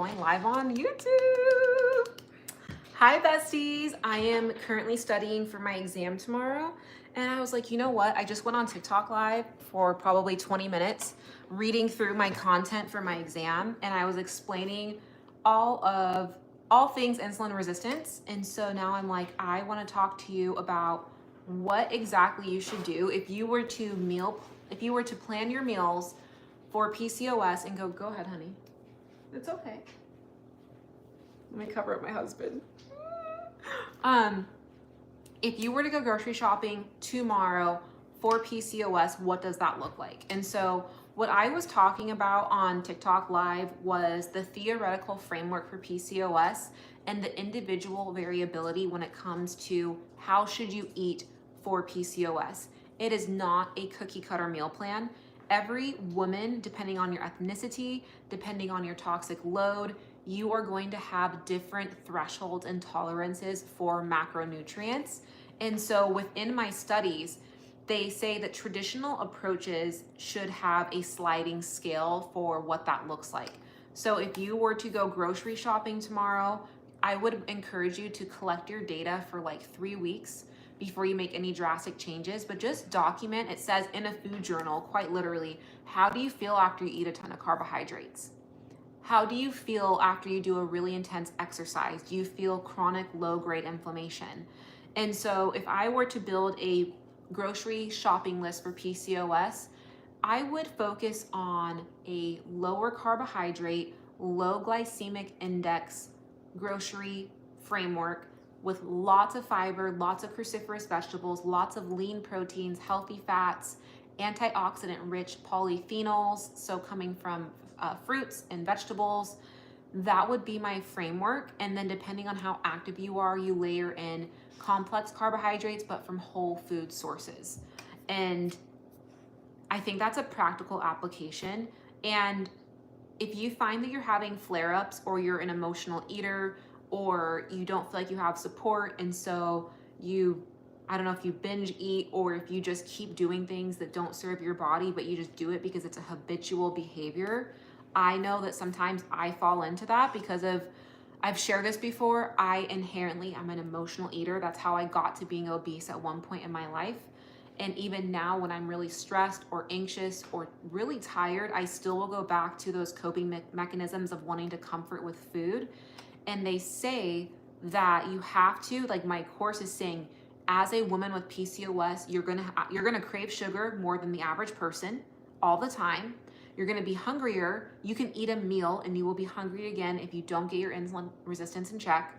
Going live on YouTube. Hi besties, I am currently studying for my exam tomorrow and I was like, you know what? I just went on TikTok live for probably 20 minutes reading through my content for my exam, and I was explaining all things insulin resistance. And so now I'm like, I want to talk to you about what exactly you should do if you were to plan your meals for PCOS and go ahead, honey. It's okay. Let me cover up my husband. If you were to go grocery shopping tomorrow for PCOS, what does that look like? And so what I was talking about on TikTok Live was the theoretical framework for PCOS and the individual variability when it comes to how should you eat for PCOS. It is not a cookie cutter meal plan. Every woman, depending on your ethnicity, depending on your toxic load, you are going to have different thresholds and tolerances for macronutrients. And so within my studies, they say that traditional approaches should have a sliding scale for what that looks like. So if you were to go grocery shopping tomorrow, I would encourage you to collect your data for like 3 weeks before you make any drastic changes, but just document. It says in a food journal, quite literally, how do you feel after you eat a ton of carbohydrates? How do you feel after you do a really intense exercise? Do you feel chronic low-grade inflammation? And so if I were to build a grocery shopping list for PCOS, I would focus on a lower carbohydrate, low glycemic index grocery framework with lots of fiber, lots of cruciferous vegetables, lots of lean proteins, healthy fats, antioxidant-rich polyphenols, so coming from fruits and vegetables. That would be my framework. And then depending on how active you are, you layer in complex carbohydrates, but from whole food sources. And I think that's a practical application. And if you find that you're having flare-ups, or you're an emotional eater, or you don't feel like you have support, and so I don't know if you binge eat or if you just keep doing things that don't serve your body, but you just do it because it's a habitual behavior. I know that sometimes I fall into that because I've shared this before, I'm an emotional eater. That's how I got to being obese at one point in my life. And even now when I'm really stressed or anxious or really tired, I still will go back to those coping mechanisms of wanting to comfort with food. And they say that you have to, like my course is saying, as a woman with PCOS, you're gonna crave sugar more than the average person all the time. You're gonna be hungrier. You can eat a meal and you will be hungry again if you don't get your insulin resistance in check.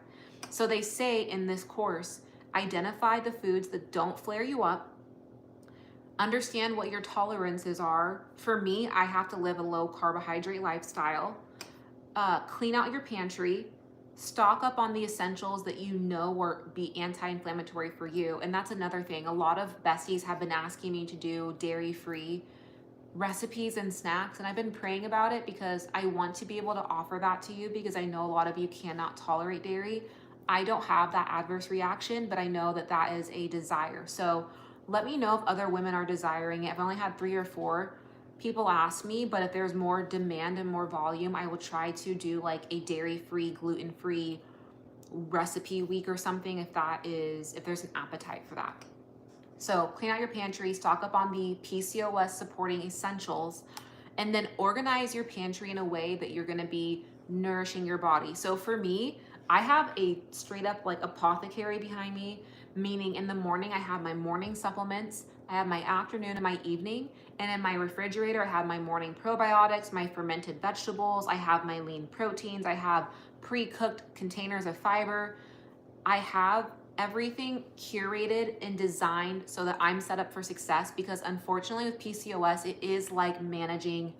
So they say in this course, identify the foods that don't flare you up. Understand what your tolerances are. For me, I have to live a low carbohydrate lifestyle. Clean out your pantry. Stock up on the essentials that you know will be anti-inflammatory for you. And that's another thing. A lot of besties have been asking me to do dairy-free recipes and snacks, and I've been praying about it because I want to be able to offer that to you, because I know a lot of you cannot tolerate dairy. I don't have that adverse reaction, but I know that that is a desire. So let me know if other women are desiring it. I've only had 3 or 4 people ask me, but if there's more demand and more volume, I will try to do like a dairy-free, gluten-free recipe week or something if there's an appetite for that. So clean out your pantry, stock up on the PCOS supporting essentials, and then organize your pantry in a way that you're gonna be nourishing your body. So for me, I have a straight up like apothecary behind me, meaning in the morning I have my morning supplements, I have my afternoon and my evening, and in my refrigerator I have my morning probiotics, my fermented vegetables, I have my lean proteins, I have pre-cooked containers of fiber. I have everything curated and designed so that I'm set up for success, because unfortunately with PCOS, it is like managing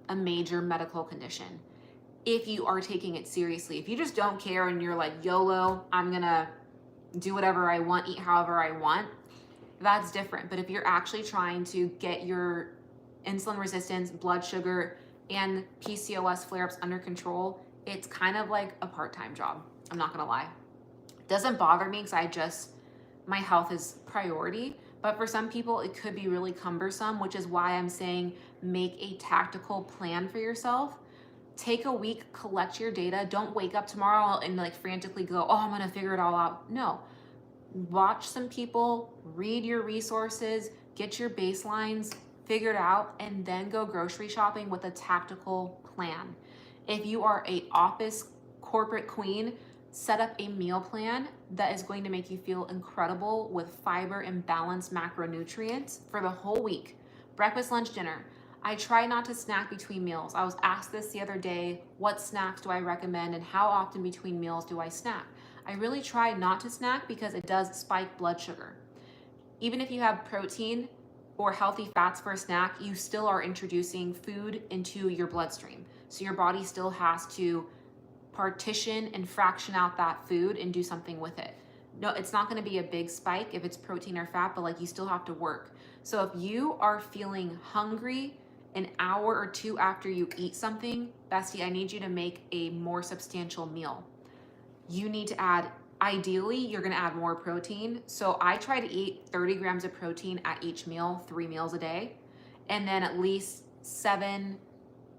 a major medical condition. If you are taking it seriously, if you just don't care and you're like, YOLO, I'm gonna do whatever I want, eat however I want, that's different. But if you're actually trying to get your insulin resistance, blood sugar, and PCOS flare-ups under control, it's kind of like a part-time job. I'm not gonna lie. It doesn't bother me because my health is priority. But for some people, it could be really cumbersome, which is why I'm saying make a tactical plan for yourself. Take a week, collect your data. Don't wake up tomorrow and like frantically go, oh, I'm gonna figure it all out. No, watch some people, read your resources, get your baselines figured out, and then go grocery shopping with a tactical plan. If you are a office corporate queen, set up a meal plan that is going to make you feel incredible with fiber and balanced macronutrients for the whole week. Breakfast, lunch, dinner. I try not to snack between meals. I was asked this the other day, what snacks do I recommend and how often between meals do I snack? I really try not to snack because it does spike blood sugar. Even if you have protein or healthy fats for a snack, you still are introducing food into your bloodstream. So your body still has to partition and fraction out that food and do something with it. No, it's not going to be a big spike if it's protein or fat, but like you still have to work. So if you are feeling hungry an hour or two after you eat something, Bestie, I need you to make a more substantial meal. You need to add, ideally, you're going to add more protein. So I try to eat 30 grams of protein at each meal, 3 meals a day, and then at least 10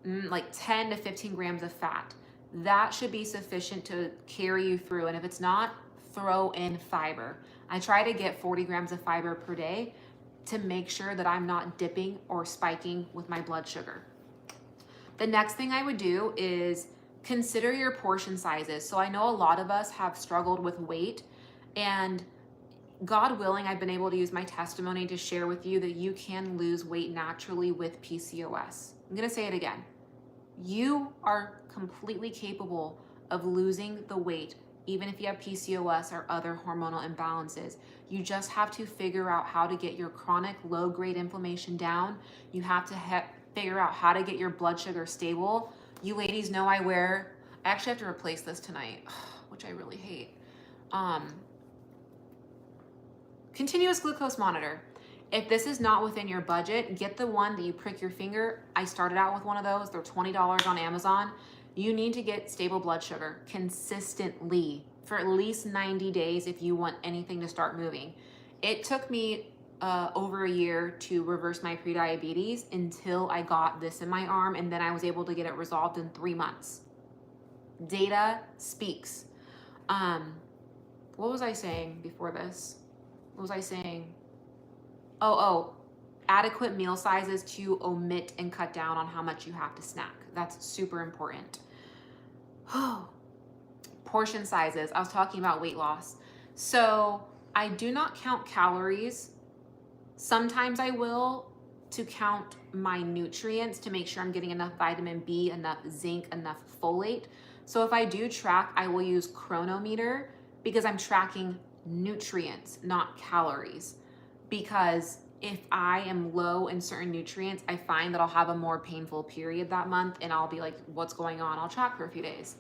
to 15 grams of fat. That should be sufficient to carry you through. And if it's not, throw in fiber. I try to get 40 grams of fiber per day to make sure that I'm not dipping or spiking with my blood sugar. The next thing I would do is consider your portion sizes. So I know a lot of us have struggled with weight, and God willing, I've been able to use my testimony to share with you that you can lose weight naturally with PCOS. I'm gonna say it again. You are completely capable of losing the weight, even if you have PCOS or other hormonal imbalances. You just have to figure out how to get your chronic low-grade inflammation down. You have to figure out how to get your blood sugar stable. You ladies know I actually have to replace this tonight, which I really hate. Continuous glucose monitor. If this is not within your budget, get the one that you prick your finger. I started out with one of those. They're $20 on Amazon. You need to get stable blood sugar consistently for at least 90 days if you want anything to start moving. It took me over a year to reverse my prediabetes until I got this in my arm, and then I was able to get it resolved in 3 months. Data speaks. What was I saying before this? What was I saying? Adequate meal sizes to omit and cut down on how much you have to snack. That's super important. Portion sizes. I was talking about weight loss. So I do not count calories. Sometimes I will, to count my nutrients to make sure I'm getting enough vitamin B, enough zinc, enough folate. So if I do track, I will use Chronometer because I'm tracking nutrients, not calories. Because if I am low in certain nutrients, I find that I'll have a more painful period that month and I'll be like, what's going on? I'll track for a few days.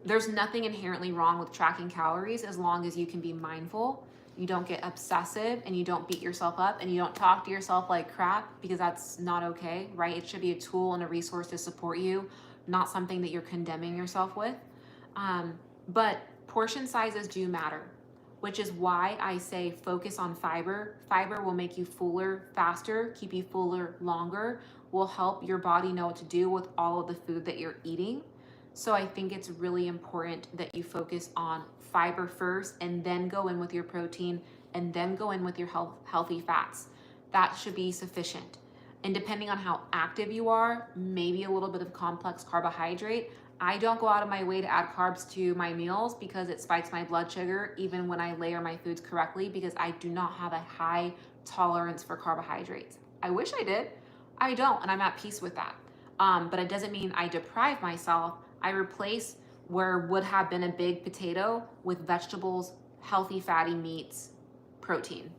There's nothing inherently wrong with tracking calories as long as you can be mindful, you don't get obsessive, and you don't beat yourself up, and you don't talk to yourself like crap, because that's not okay, right? It should be a tool and a resource to support you, not something that you're condemning yourself with. But portion sizes do matter, which is why I say focus on fiber. Fiber will make you fuller faster, keep you fuller longer, will help your body know what to do with all of the food that you're eating. So I think it's really important that you focus on fiber first and then go in with your protein and then go in with your healthy fats. That should be sufficient. And depending on how active you are, maybe a little bit of complex carbohydrate. I don't go out of my way to add carbs to my meals because it spikes my blood sugar even when I layer my foods correctly, because I do not have a high tolerance for carbohydrates. I wish I did. I don't, and I'm at peace with that. But it doesn't mean I deprive myself. I replace where would have been a big potato with vegetables, healthy fatty meats, protein.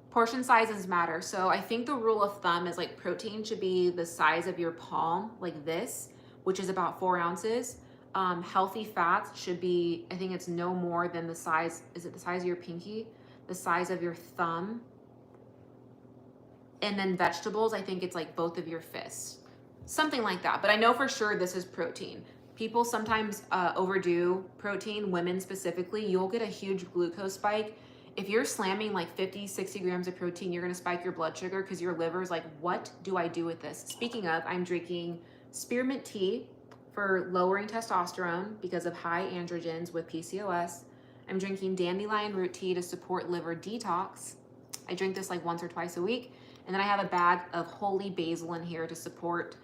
Portion sizes matter. So I think the rule of thumb is like protein should be the size of your palm, like this, which is about 4 ounces. Healthy fats should be, I think it's no more than the size, is it the size of your pinky? The size of your thumb. And then vegetables, I think it's like both of your fists. Something like that, but I know for sure this is protein. People sometimes overdo protein, women specifically. You'll get a huge glucose spike. If you're slamming like 50, 60 grams of protein, you're gonna spike your blood sugar because your liver's like, what do I do with this? Speaking of, I'm drinking Spearmint tea for lowering testosterone because of high androgens with PCOS. I'm drinking dandelion root tea to support liver detox. I drink this like once or twice a week. And then I have a bag of holy basil in here to support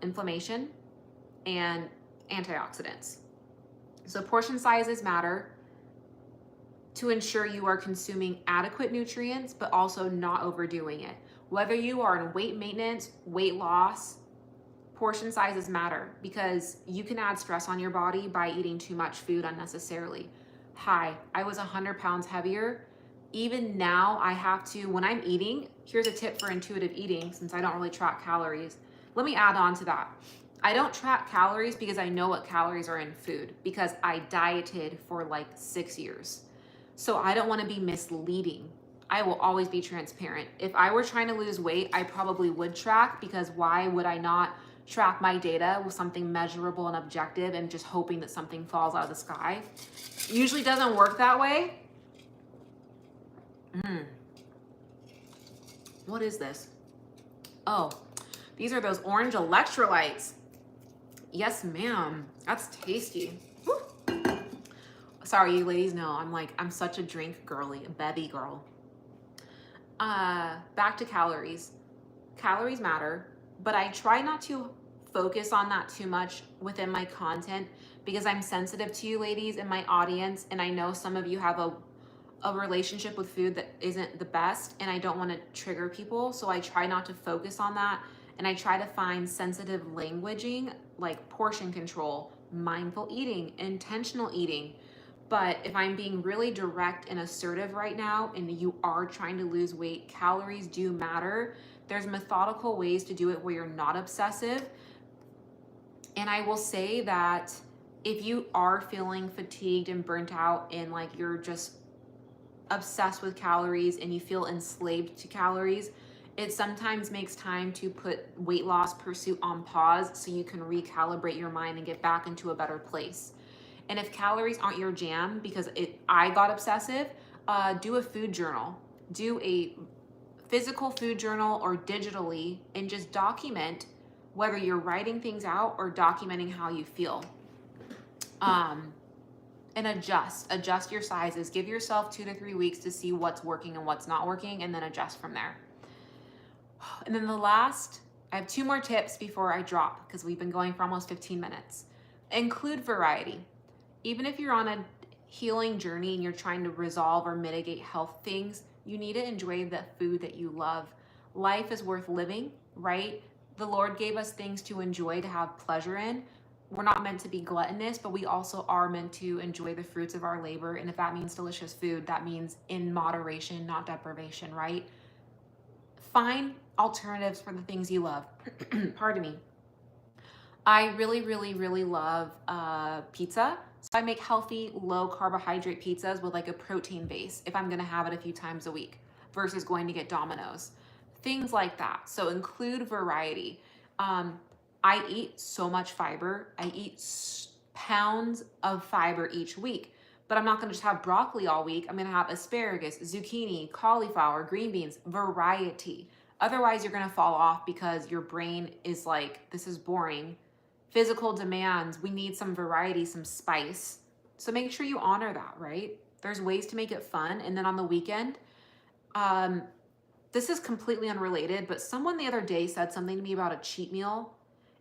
inflammation and antioxidants. So portion sizes matter to ensure you are consuming adequate nutrients, but also not overdoing it. Whether you are in weight maintenance, weight loss, portion sizes matter because you can add stress on your body by eating too much food unnecessarily. Hi, I was 100 pounds heavier. Even now I have to, when I'm eating, here's a tip for intuitive eating since I don't really track calories. Let me add on to that. I don't track calories because I know what calories are in food because I dieted for like 6 years. So I don't want to be misleading. I will always be transparent. If I were trying to lose weight, I probably would track because why would I not track my data with something measurable and objective and just hoping that something falls out of the sky? Usually doesn't work that way. What is this? Oh, these are those orange electrolytes. Yes, ma'am. That's tasty. Woo. Sorry, you ladies know I'm such a drink girly, a bevy girl. Back to calories. Calories matter, but I try not to focus on that too much within my content because I'm sensitive to you ladies and my audience, and I know some of you have a relationship with food that isn't the best, and I don't want to trigger people, so I try not to focus on that, and I try to find sensitive languaging like portion control, mindful eating, intentional eating. But if I'm being really direct and assertive right now and you are trying to lose weight, calories do matter. There's methodical ways to do it where you're not obsessive. And I will say that if you are feeling fatigued and burnt out and like you're just obsessed with calories and you feel enslaved to calories, it sometimes makes time to put weight loss pursuit on pause so you can recalibrate your mind and get back into a better place. And if calories aren't your jam because I got obsessive, do a food journal. Do a physical food journal or digitally and just document whether you're writing things out or documenting how you feel. And adjust your sizes. Give yourself 2 to 3 weeks to see what's working and what's not working, and then adjust from there. And then I have 2 more tips before I drop because we've been going for almost 15 minutes. Include variety. Even if you're on a healing journey and you're trying to resolve or mitigate health things, you need to enjoy the food that you love. Life is worth living, right? The Lord gave us things to enjoy, to have pleasure in. We're not meant to be gluttonous, but we also are meant to enjoy the fruits of our labor. And if that means delicious food, that means in moderation, not deprivation, right? Find alternatives for the things you love. Pardon me. I really, really, really love pizza. So I make healthy, low carbohydrate pizzas with like a protein base if I'm gonna have it a few times a week versus going to get Domino's. Things like that. So include variety. I eat so much fiber. I eat pounds of fiber each week, but I'm not gonna just have broccoli all week. I'm gonna have asparagus, zucchini, cauliflower, green beans, variety. Otherwise, you're gonna fall off because your brain is like, this is boring. Physical demands, we need some variety, some spice. So make sure you honor that, right? There's ways to make it fun. And then on the weekend, this is completely unrelated, but someone the other day said something to me about a cheat meal,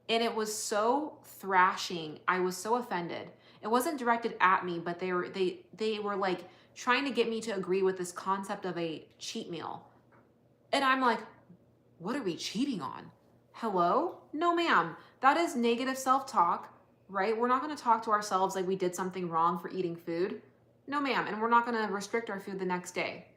and it was so thrashing. I was so offended. It wasn't directed at me, but they were like trying to get me to agree with this concept of a cheat meal. And I'm like, what are we cheating on? Hello? No, ma'am. That is negative self-talk, right? We're not going to talk to ourselves like we did something wrong for eating food. No, ma'am. And we're not going to restrict our food the next day.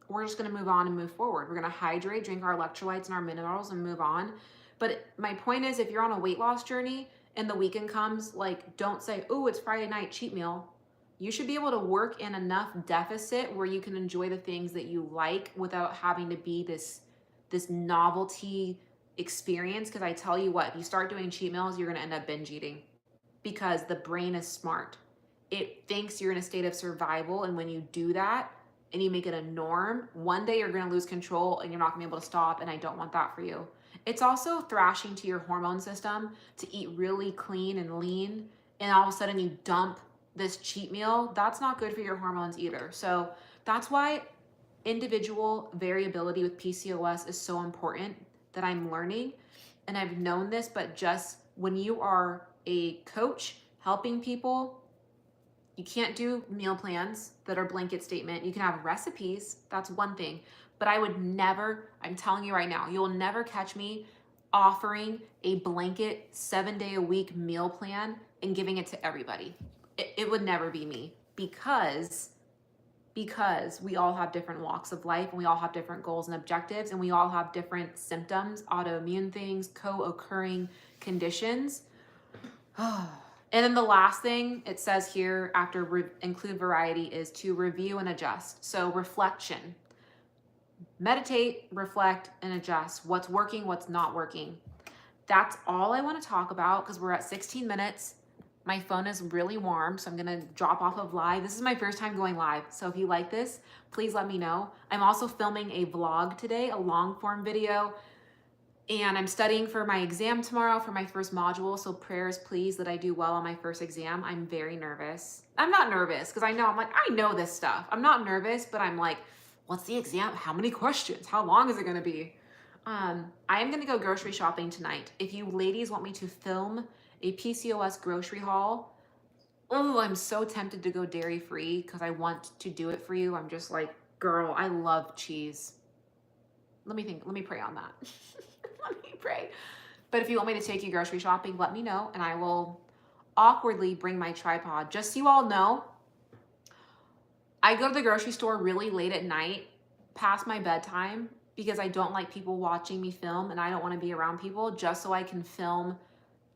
We're just going to move on and move forward. We're going to hydrate, drink our electrolytes and our minerals and move on. But my point is, if you're on a weight loss journey and the weekend comes, like, don't say, oh, it's Friday night cheat meal. You should be able to work in enough deficit where you can enjoy the things that you like without having to be this novelty experience. Because I tell you what, if you start doing cheat meals, you're going to end up binge eating because the brain is smart. It thinks you're in a state of survival. And when you do that and you make it a norm, one day you're going to lose control and you're not going to be able to stop. And I don't want that for you. It's also thrashing to your hormone system to eat really clean and lean, and all of a sudden you dump this cheat meal. That's not good for your hormones either. So that's why individual variability with PCOS is so important that I'm learning. And I've known this, but just when you are a coach helping people, you can't do meal plans that are blanket statement. You can have recipes, that's one thing. But I would never, I'm telling you right now, you'll never catch me offering a blanket 7-day-a-week meal plan and giving it to everybody. It would never be me because we all have different walks of life and we all have different goals and objectives and we all have different symptoms, autoimmune things, co-occurring conditions. And then the last thing it says here after include variety is to review and adjust. So reflection, meditate, reflect, and adjust. What's working, what's not working. That's all I want to talk about because we're at 16 minutes. My phone is really warm, so I'm gonna drop off of live. This is my first time going live, so if you like this, please let me know. I'm also filming a vlog today, a long form video, and I'm studying for my exam tomorrow for my first module, so prayers please that I do well on my first exam. I'm very nervous. I'm not nervous, because I know this stuff. I'm not nervous, but I'm like, what's the exam? How many questions? How long is it gonna be? I am gonna go grocery shopping tonight. If you ladies want me to film a PCOS grocery haul, oh, I'm so tempted to go dairy free because I want to do it for you. I'm just like, girl, I love cheese. Let me pray on that. Let me pray. But if you want me to take you grocery shopping, let me know and I will awkwardly bring my tripod. Just so you all know, I go to the grocery store really late at night, past my bedtime, because I don't like people watching me film and I don't want to be around people, just so I can film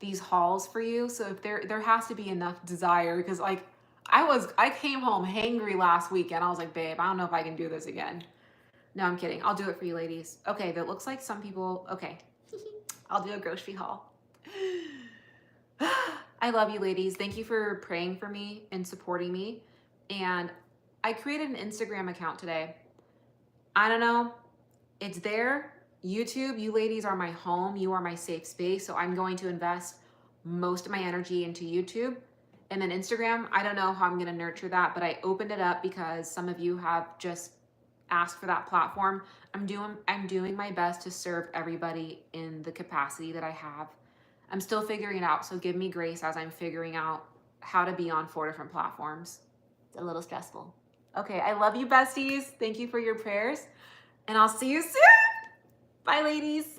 these hauls for you. So if there has to be enough desire, because like I came home hangry last weekend. I was like, babe, I don't know if I can do this again. No, I'm kidding. I'll do it for you ladies. Okay, that looks like some people, okay. I'll do a grocery haul. I love you ladies. Thank you for praying for me and supporting me. And I created an Instagram account today. I don't know, it's there. YouTube, you ladies are my home. You are my safe space. So I'm going to invest most of my energy into YouTube. And then Instagram, I don't know how I'm going to nurture that, but I opened it up because some of you have just asked for that platform. I'm doing my best to serve everybody in the capacity that I have. I'm still figuring it out. So give me grace as I'm figuring out how to be on 4 different platforms. It's a little stressful. Okay. I love you, besties. Thank you for your prayers and I'll see you soon. Bye, ladies.